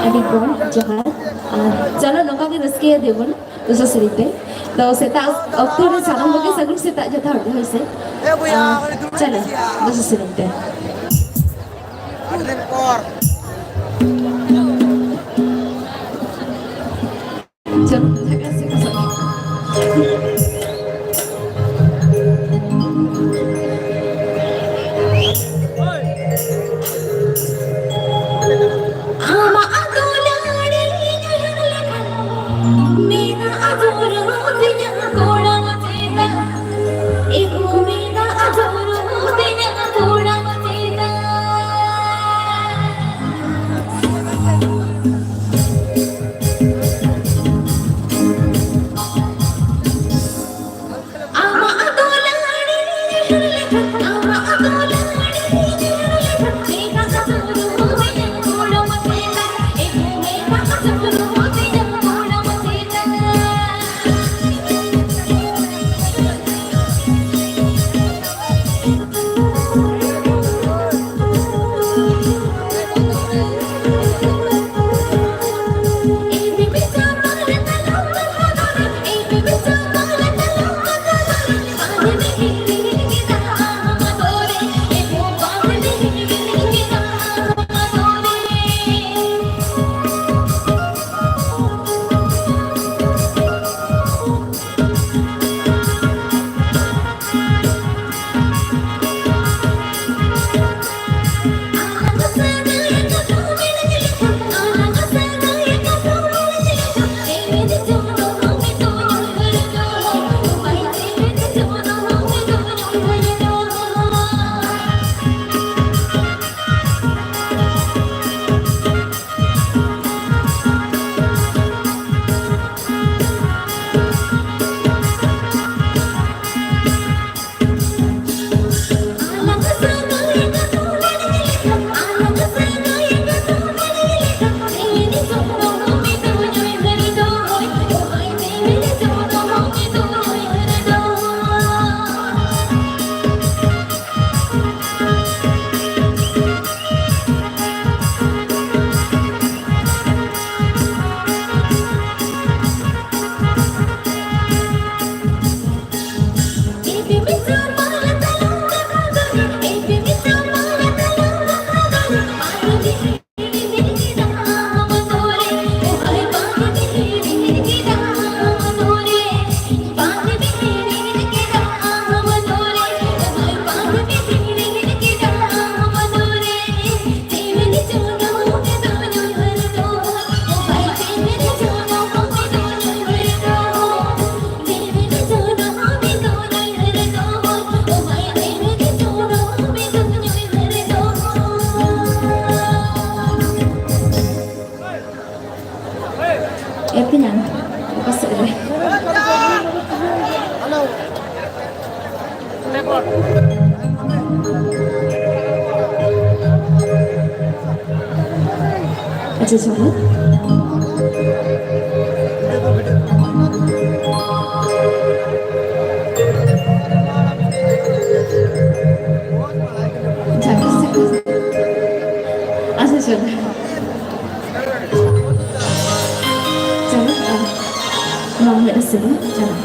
Adibon jahat chalo nongka ge raske debon dosa serite to seta okto re saram loge sagur seta jatha horde hoise chalo dosa serite chalo jaga se अच्छा चलो अच्छा चलो चलो mau nggak sih chalo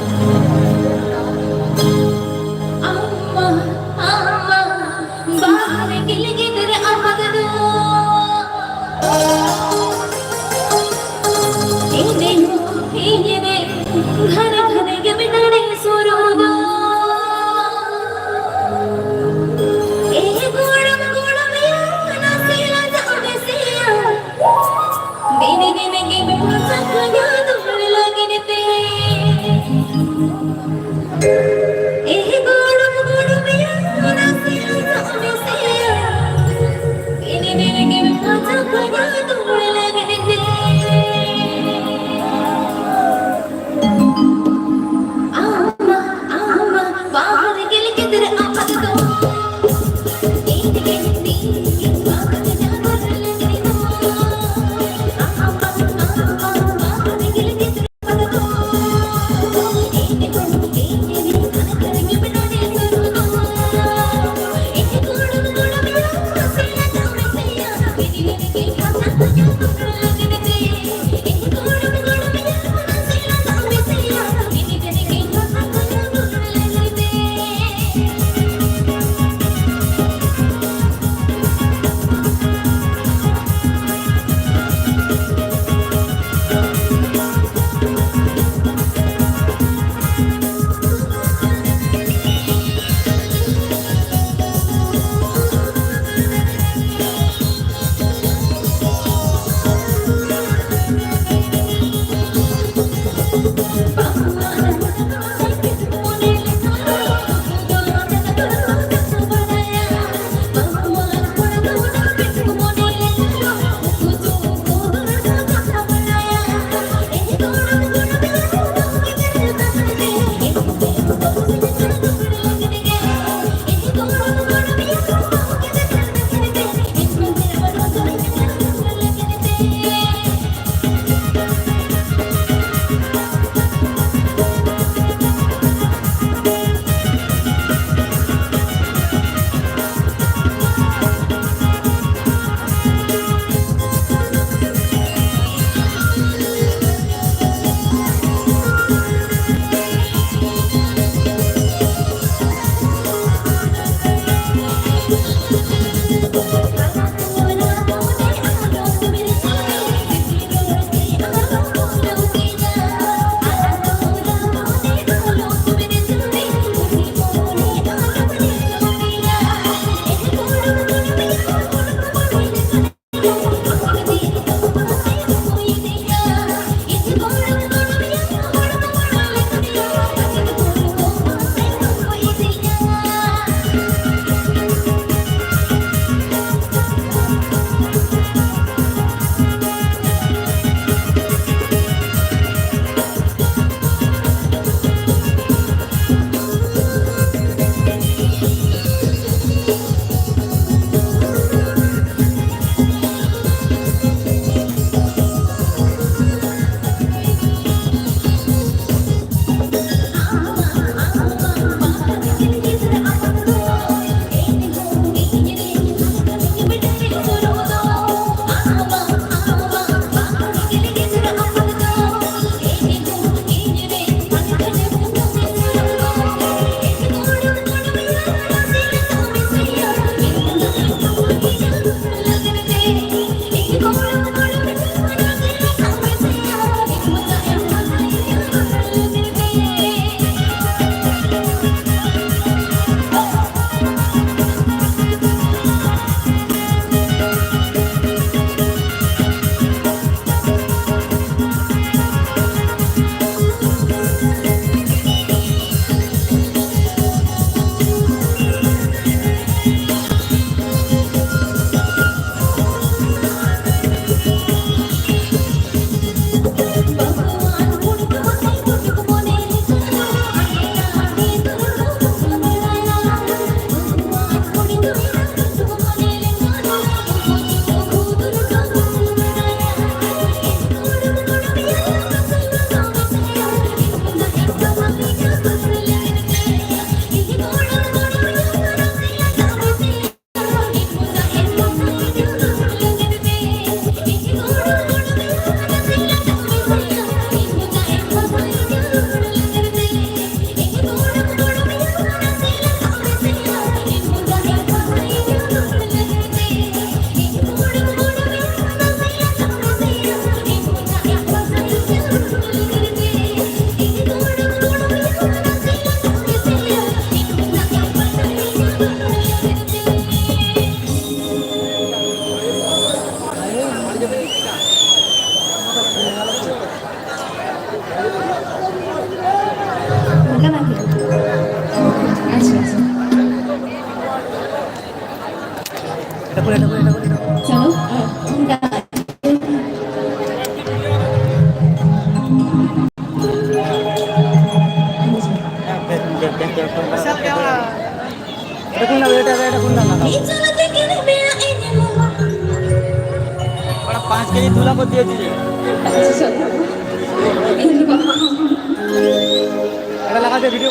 चलो पाँच के जी दूल्हा को दे दीजिए लगा दे video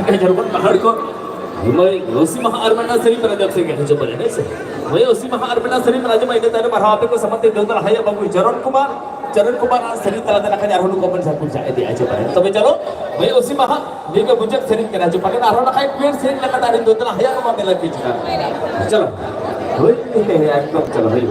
kan jaruman pahar ko मैं उसी महाअर्पणा सरी प्रजब से कहने जो बोले नहीं से मैं उसी महाअर्पणा सरी प्रजब मैं इधर बाहर आप को समझते देवता है बाबू चरण कुमार आज सरी तरह देखा जा रहा हूँ कौन सा कुछ जाए दिया जो बोले तो मैं चलो मैं उसी महा लेके बुझक सरी के राजू पकड़ आ रहा है पेड़ सरी लगा तारे देवता है को माने लगी चलो वही नहीं है एकदम चलो भाई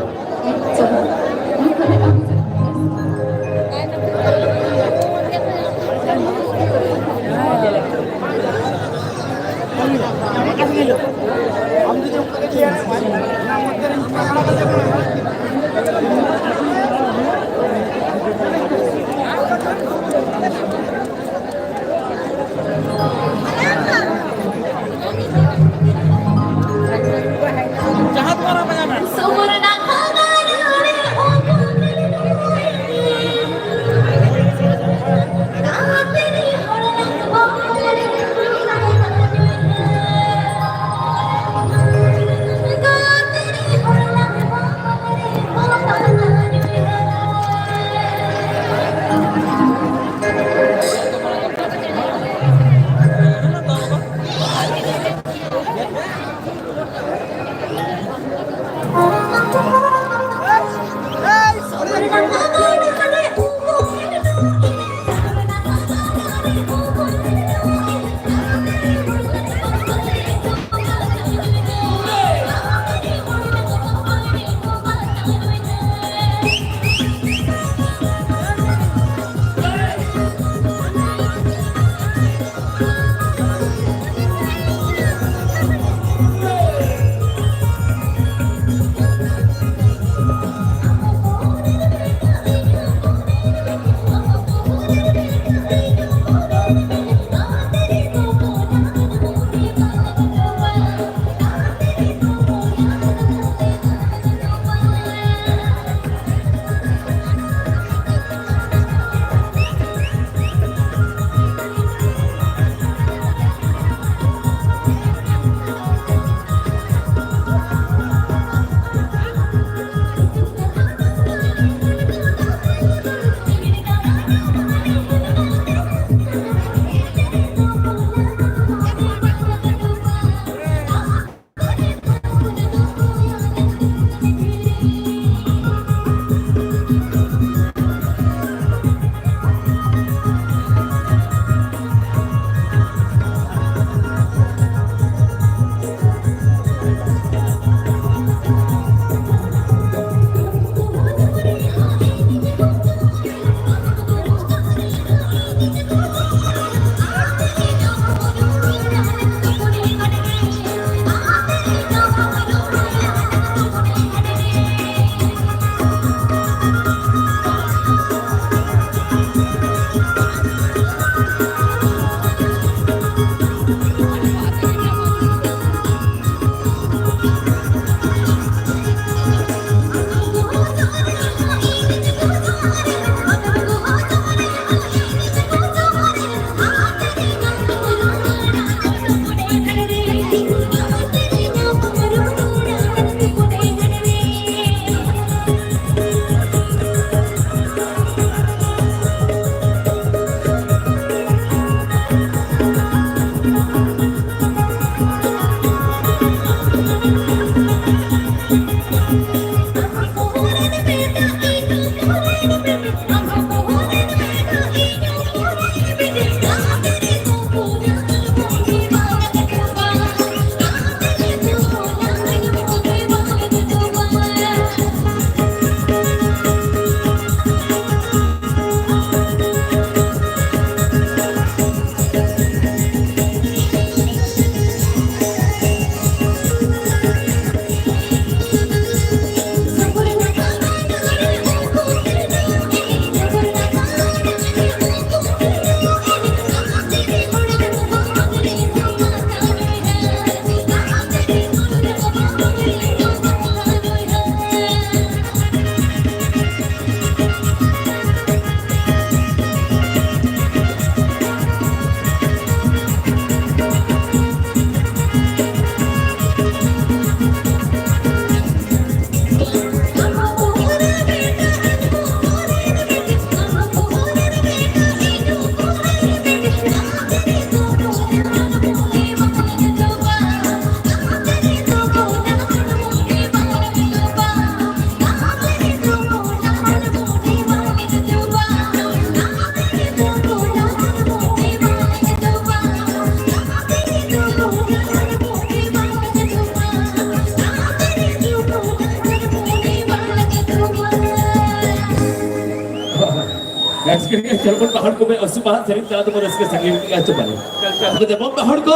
Next kali Cirebon Pahad ko may Osimahan sering tala tu mereskan sanggih kita coba ni. Kalau Cirebon Pahad ko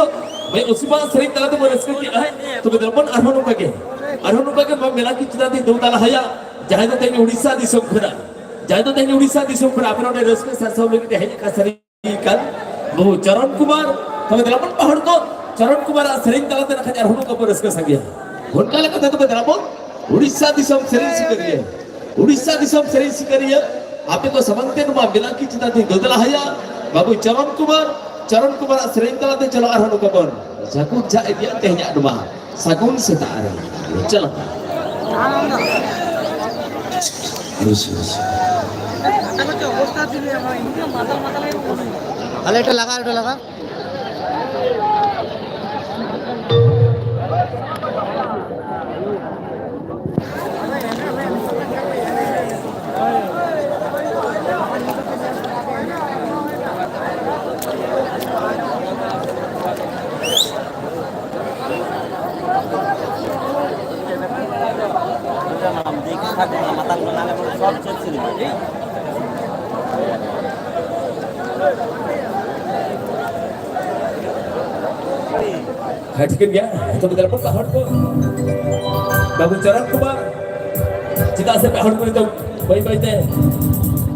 may Osimahan sering tala tu mereskan kita tu Cirebon arhon ubage may melaki cita di dua tala haya jahai tu tengah Odisha di Songkhara jahai tu tengah Odisha di Songkhara apa orang mereskan sarsau lagi deh hanya kasari kan bahu Charan Kumar tu Cirebon Pahad ko Charan Kumar sering tala tu nak arhon ubage mereskan sanggih. Honka lagi tu Cirebon Odisha di Song sering sikariya Odisha di Song sering sikariya आपे को समझते नुमा बिना की चिता थी ददला हया बाबू चरण कुमार सरें तला ते चलो आरहनु कबन जाकू जा इदिया tehnya नुमा सगुन सेतारे चलो अरे এটা লাগা matang menang सब चेक से दिखाई हट के गया तो बेटा पर पहाड़ को बाबू चरण कुमार चिता से पहाड़ को तो भाई बैठे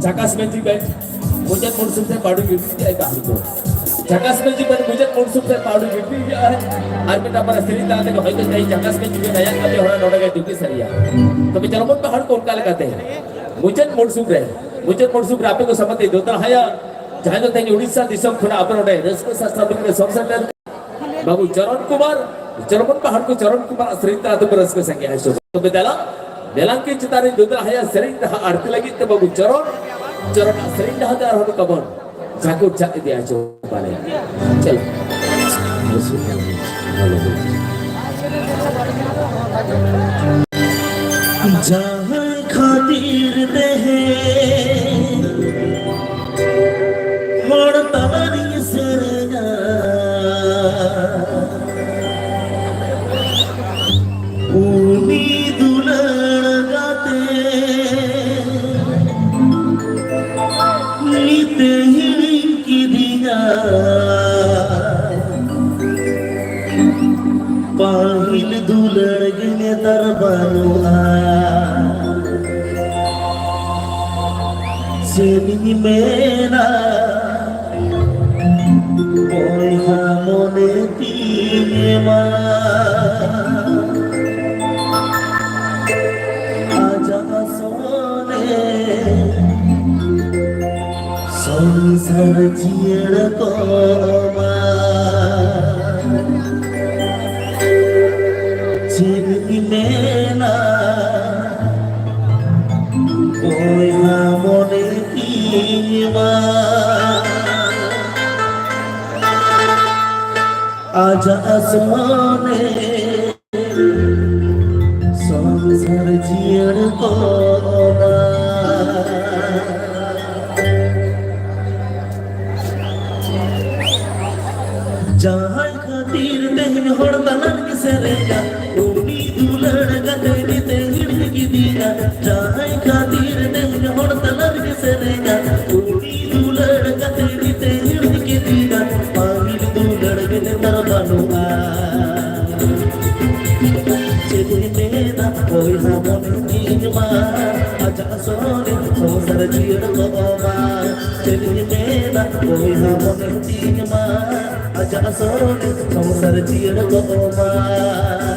चाकास में जी बैठ मुझे मुनसुब से पाड़ू गिरती है कहानी को चाकास में जी बैठ मुझे मुनसुब से पाड़ू गिरती है आज बेटा पर स्त्री ताते को भाई नहीं चाकास में जी नया कभी होना नोड़ा गया दुखी सरिया तो बेचारों पर पहाड़ को उनका लगाते हैं मुझे मुनसुब आपे को समझते दोता हया जहाँ तो तेरी उड़ीसा दिसम खुना अपन उड़े रस्को शास्त्र में संसद बाबू चरण कुमार पहाड़ को चरण कुमार श्रीता तो रस को संज्ञा है तो बेला बेलांकी चितारी दोता हया श्रीता आरती लगी तो बाबू चरण श्रीता हदार हो कबन जाको जाके दिया जो पाले चलो जहाँ खातिर दहे मोड़ तवारी सरगा ऊनी दुलड़ गाते नीते ही की दिया पाहिल दुलड़ गने दरबारो सेनी मेरा ओय हमने तीमा आजा सोने संसार जियड़ को सेनी मेरा ओय हमने आजा आसमाने संसार जियड़ को जहाँ खातिर देहन होड़ तलन के सरेगा उनी दुलड़ गदे तेहड़ की दिया जहाँ खातिर देहन होड़ तलन के सरेगा उनी दुलड़ गदे तेहड़ की दिया पागिल दुलड़ गदे तरबानुआ चेते मेरा कोई हमने नीमा आजा सोने संसार जियड़ को चेते मेरा कोई हमने नीमा आजा सोने संसार जियड़ को संसार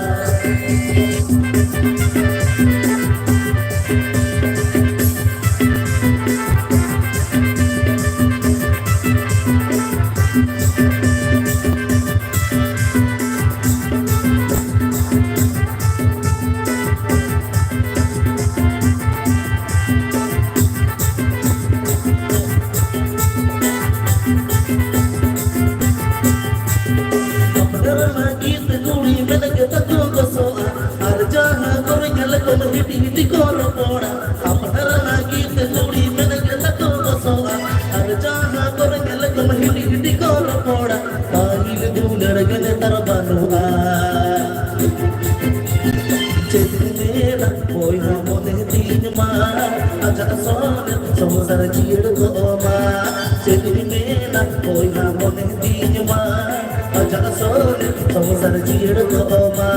जियड़ गोमा चली मेना कोया मोने दीजमा अजर सोने संसार जियड़ गोमा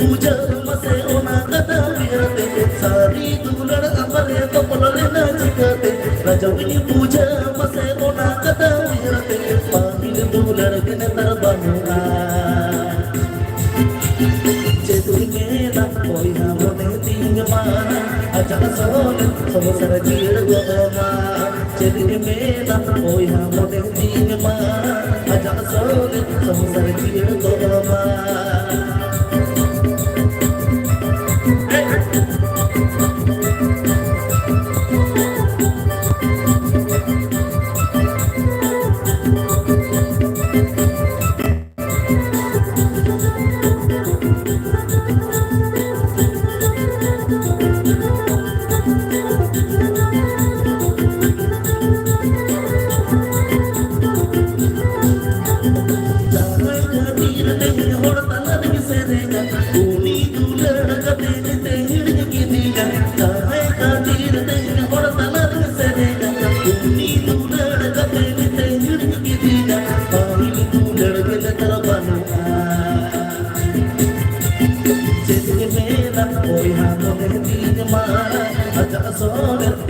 पूजा मसे ओना कदा बिरते सारी दुलड़ अमरे तो पलले ना चिकते रजवनी पूजा मसे ओना कदा बिरते पामिल दुलड़ दिन तर बनुआ चेतुई मेना कोई ना मोने तींगमा अजल सोने संसार जियड़ गोमा चेतुई मेना कोई ना मोने तींगमा अजल सोने संसार जियड़ गोमा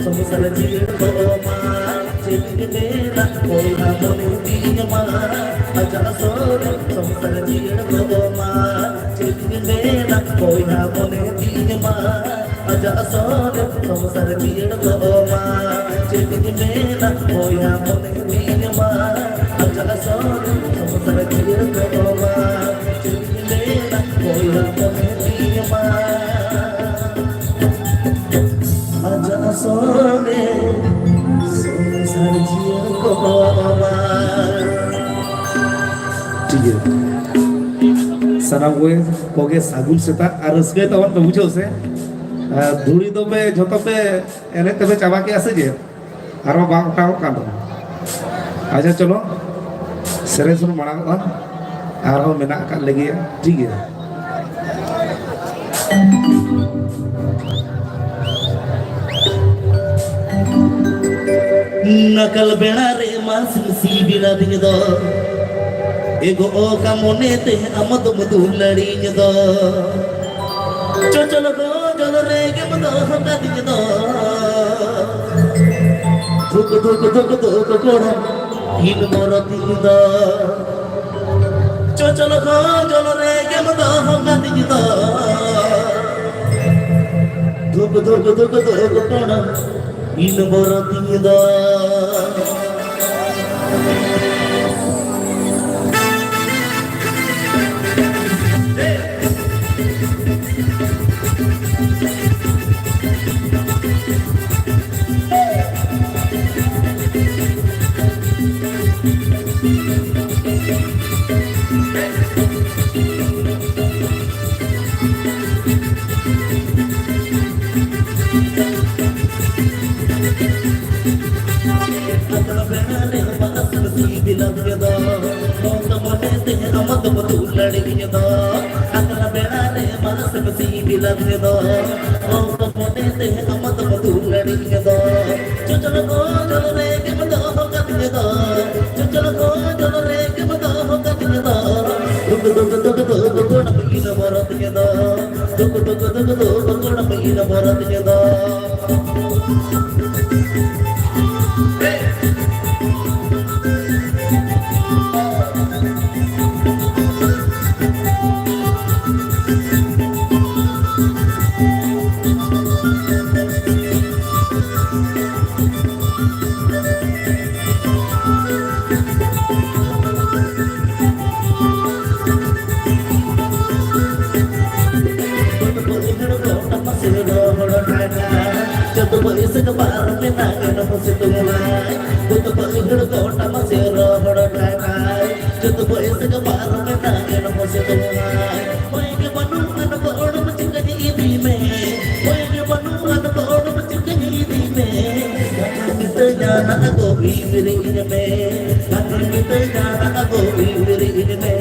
संसार जियड़ गोमा चली मेना कोई ना मोने दीजमा अजल सोने संसार जियड़ गोमा चली मेना कोई ना मोने दीजमा अजल सोने संसार जियड़ गोमा चली मेना कोई ना मोने दीजमा अजल सोने संसार जियड़ गोमा चली मेना कोई ना मोने दीजमा अजल सोने संसार जियड़ गोमा ठीक है सानाम कोगे सागुन सेता और रस्के तवन पे बुझो से धुड़ी दो पे झोतो पे एने तबे चाबा के आसे जे आरो बांग उठाओ कान अच्छा चलो सेरे सुन मांग आरो मेना का लगे ठीक है नकल बेड़ा रे मास सी बिना दिन दो एगो ओ का मोने ते अमद मधु लड़ी दो चल गो चल रे के मदो का दिन दो धुक धुक धुक धुक कोड़ा इन मोर दिन दो चल गो चल रे के मदो का दिन दो धुक धुक धुक धुक कोड़ा इन मोर दिन दो अमद मधु लड़ी दो अकल बेड़ा रे मनस बसी बिलग दो ओ मोने ते अमद मधु लड़ी दो चल गो चल रे के मदो कत दो चल गो चल रे के मदो कत दो दुख दुख दुख दुख कोण महीन भरत दो दुख दुख दुख दुख कोण महीन भरत दो Bye. बार में नागन मुझे तुम्हारे बुत बहिड़ कोटा मसे रोहड़ ढाकाय जुत बयस के बार में नागन मुझे तुम्हारे मैं के बनू अन कोड़ मुझे कहीं दी में मैं के बनू अन कोड़ मुझे कहीं दी में कित जाना गोभी मेरे इन में कित जाना गोभी मेरे इन में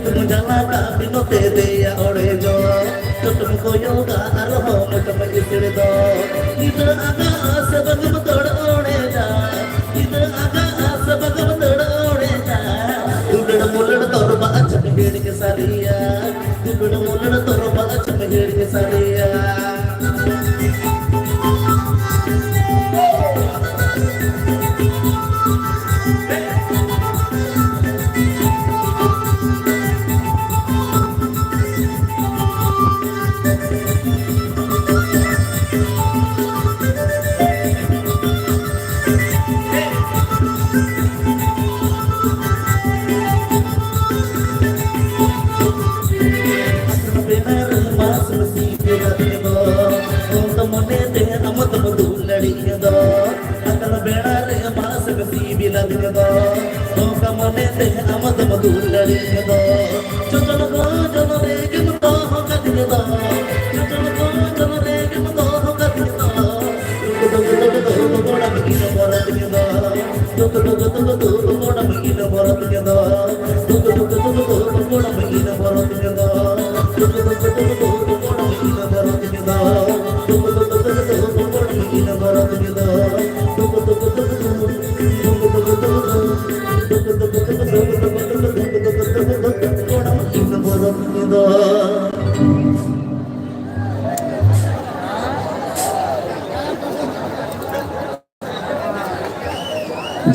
तुम जला का बिनो ते दिया ओढ़े जो तो तुमको योगा अरहो मुझम इसरे दो इधर आगा सब गम तोड़ ओढ़े जा इधर आगा सब गम तोड़ ओढ़े जा उड़ड़ मुलड़ तोड़ बाच में हेड़ के सालिया उड़ड़ मुलड़ तोड़ बाच में हेड़ के सालिया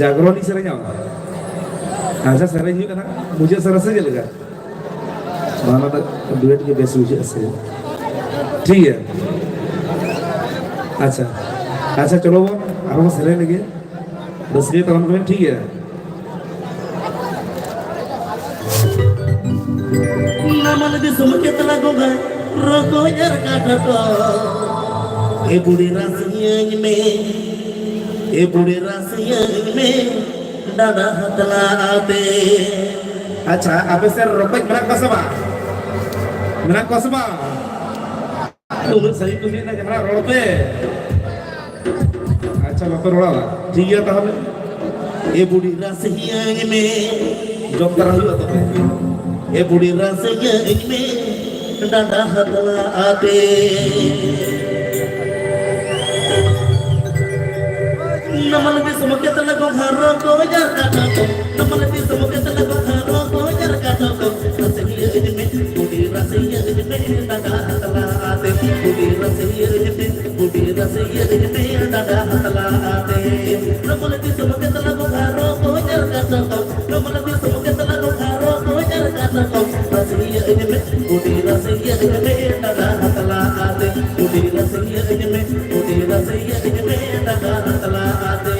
जागरण सेरें अच्छा सेरें मुझे सर से चलेगा माना डुएट के बेस मुझे से ठीक है अच्छा अच्छा चलो वो आराम सेरें लगे 10 के तवन में ठीक है नमन दी सुमके तला गोगा रोको यार काटो ए बुढ़ी रासियन में ए बुढ़ी रासियन में दादा हतला आते अच्छा अब से रोपक मेरा कसबा तुम सही तुझे ना जमरा रोपे अच्छा बाप रोड़ा ठीक है ताहले ए बुढ़ी रासियन में जॉब करा हुआ तो ए बुढ़ी रासियन में दादा हतला आते नमन दी सुमके तला गोगा रोको यार काटो नमन दी सुमके तला गोगा रोको यार काटो रासियन में बुढ़ी रासियन में दादा हतला आते बुढ़ी रासियन में दादा हतला आते नमन दी सुमके तला गोगा रोको यार काटो नमन दी सुमके तला गोगा रोको यार काटो रासियन में बुढ़ी रासियन में दादा हतला आते बुढ़ी रासियन में दादा हतला आते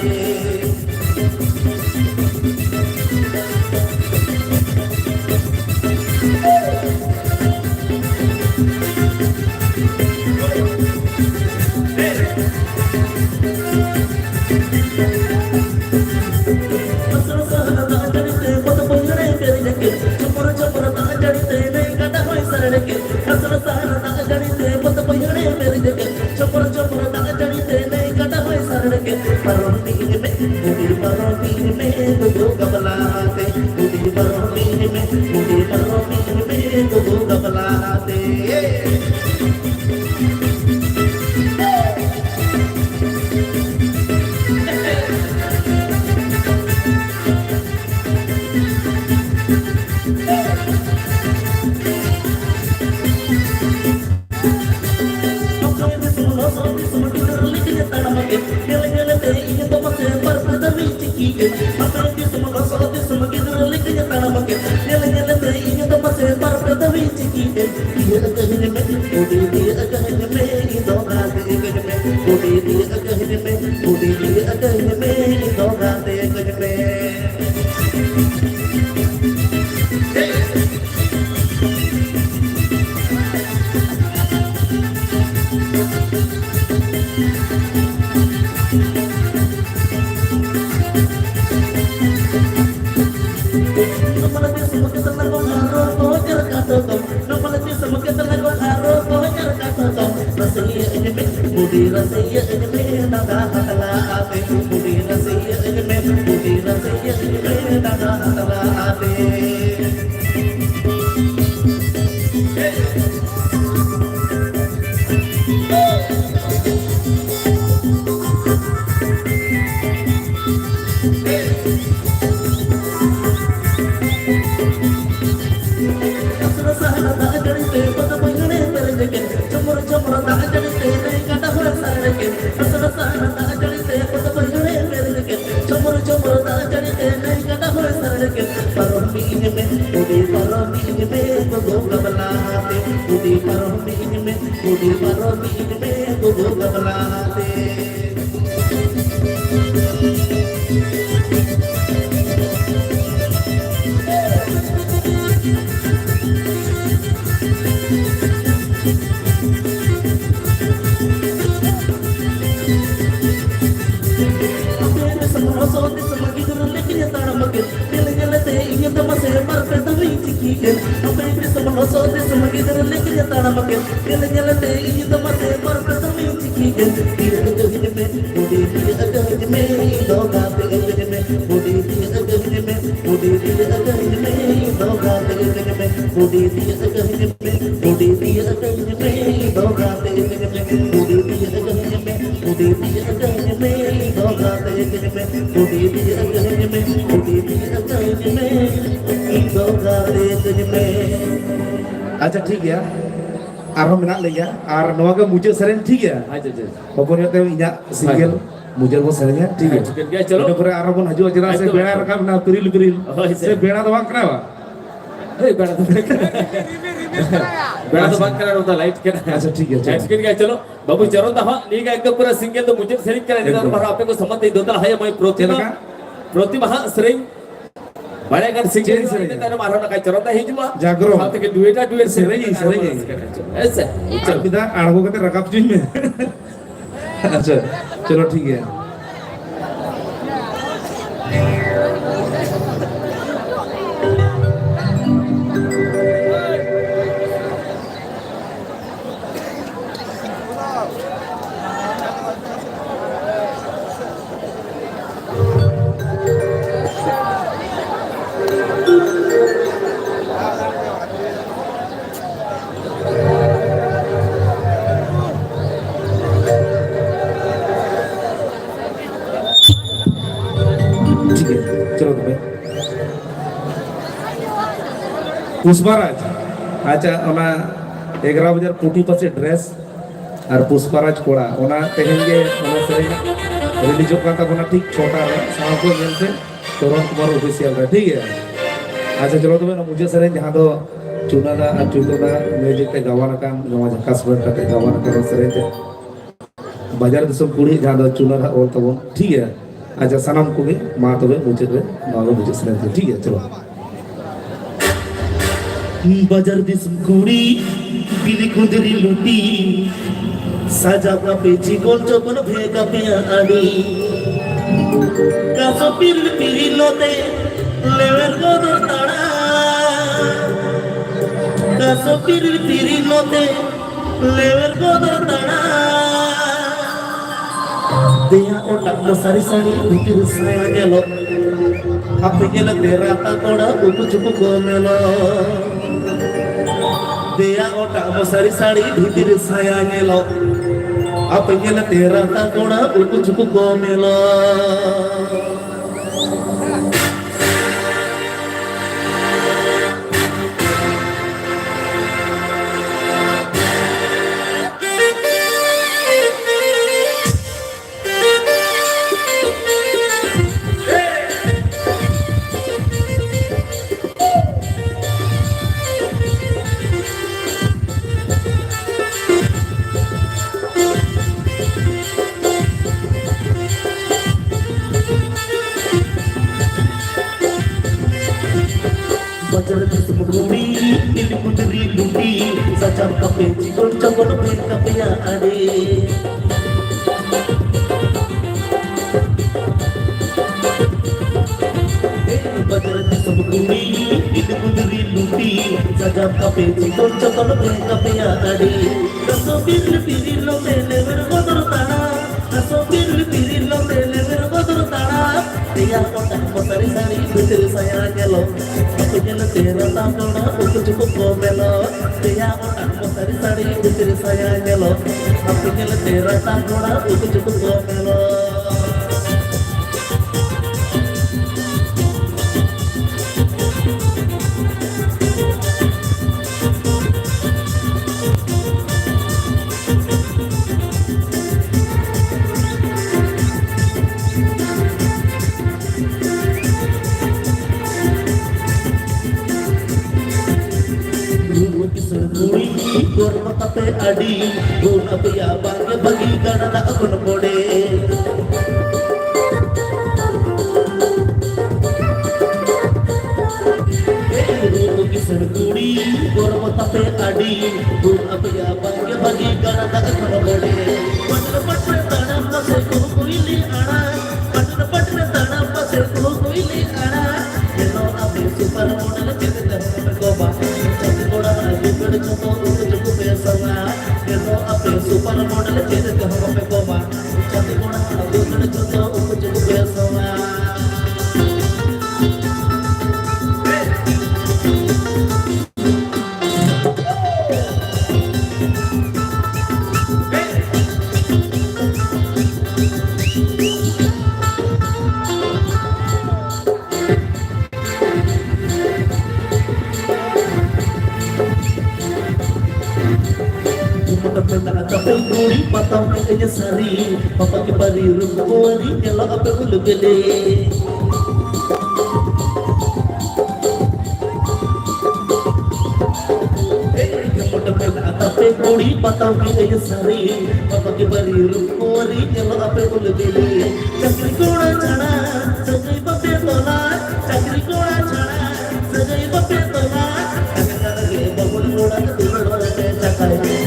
के गल गल ते इन तो मसे पर पदवी चिकी के अपने दिस मगा सो दिस मगे दर लिख के ताना मके गल गल ते इन तो मसे पर पदवी चिकी के ये कहने में ओडी दी कहने में दो रात कहने में ओडी दी कहने में ओडी दी कहने में दो रात कहने में अच्छा ठीक है आरो मेना लेगा और नवा के मुझे सरेन ठीक है अच्छा पकोन होते इना सिंगल मुझे वो सरेन ठीक है ठीक है चलो इन पर आरो बन हजू जरा से बेड़ा रखा ना पिरिल से बेड़ा तो वांग करवा ए बेड़ा तो बंद करा होता लाइट के अच्छा ठीक है लाइट के चलो बाबू जरूर था लीगा एकदम पूरा सिंगल तो मुझे सरेन करा निदान पर आपको संबंध दे दोता है मैं प्रतिमा सरेन बड़े कर सिंगल सरेन तारे मारो ना काय चरोता हिजुआ जागरो साथ के डुएट सरेन ऐसे चल बिदा आड़गो के रकाब जुई में अच्छा चलो ठीक है चलो तुम्हें पुष्पाराज अच्छा ओना 11 बजे कोटी पासे ड्रेस और पुष्पाराज कोड़ा ओना तेहेंगे ओना सरेन रिलीज का तबना ठीक छोटा है साव को मिलते तोरण कुमार ऑफिशियल है ठीक है अच्छा चलो तुम्हें ना मुझे सरेन जहां तो चुनादा और चुनादा म्यूजिक के गावाना का गावा झकास बन के गावाना का सरेन ते बाजार दिसम कुड़ी जहां तो चुनादा और तब ठीक है अच्छा सनम को भी माँ तो मुझे मुझे सरेन ठीक है चलो बाजार दिस कुड़ी बिली कुंदरी लुटी साजा का पेची गोल चोपन भेगा पिया आड़ी कासो पिरी लोते लेवर गोदर ताड़ा कासो पिरी लोते लेवर गोदर ताड़ा दिया ओटा मसारी साड़ी भीतर से गेलो आप गेला तेरा ता तोड़ा उप चुप गोमेलो दिया ओटा मसारी साड़ी भीतर साया गेलो आप गेला तेरा ता तोड़ा उप चुप गोमेलो kapya ade bajar di sabkuni itu kudri luti sajab kape cikon cokon kapya ade kaso bir lo mele ver godor tana kaso bir lo mele ver godor tana dia kotak mosari sari bitir saya gelo aku gelo tera tamona uku cukup gomelo dia kotak mosari sari bitir saya gelo aku gelo tera tamona uku cukup gomelo Gorma kape adi gun apiya bange bagi ganana akun pode Guru kisan kuri gorma kape adi gun apiya bange bagi ganana akun pode Patra patra tanam pase kuili ana Patra patra tanam pase kuili ana Yeno api super model chete dharma goba Chete goda jugad choto super model chete dharma pe goba chate gona jugad choto upjug pesama Kuri patang kaya sari papa ke pari rukuari kelo ape ulugele kamoda pela atape kuri patang kaya sari papa ke pari rukuari kelo ape ulugele chakri kona chana sagai bape tola chakri kona chana sagai bape tola kakare bahul kona tulad ke chakai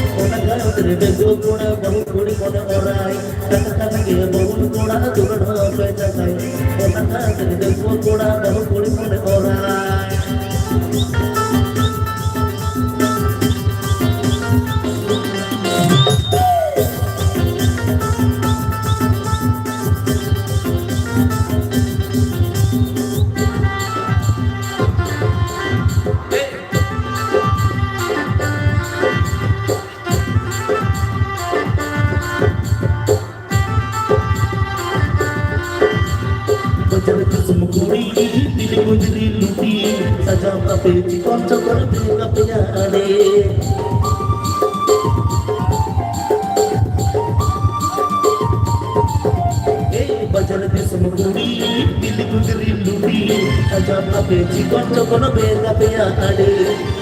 तेरे बेगो कोड़ा बहु कोड़ी कोने ओराई कथा के बहु कोड़ा दुरड़ पे चकाई कथा तेरे बेगो कोड़ा बहु कोड़ी कोने ओराई Kudri luti sajam kape cikon cokor kapya ade bajar di semkuri dili kudri luti sajam kape cikon cokor kapya ade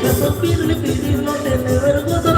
kasopir lo tene vergo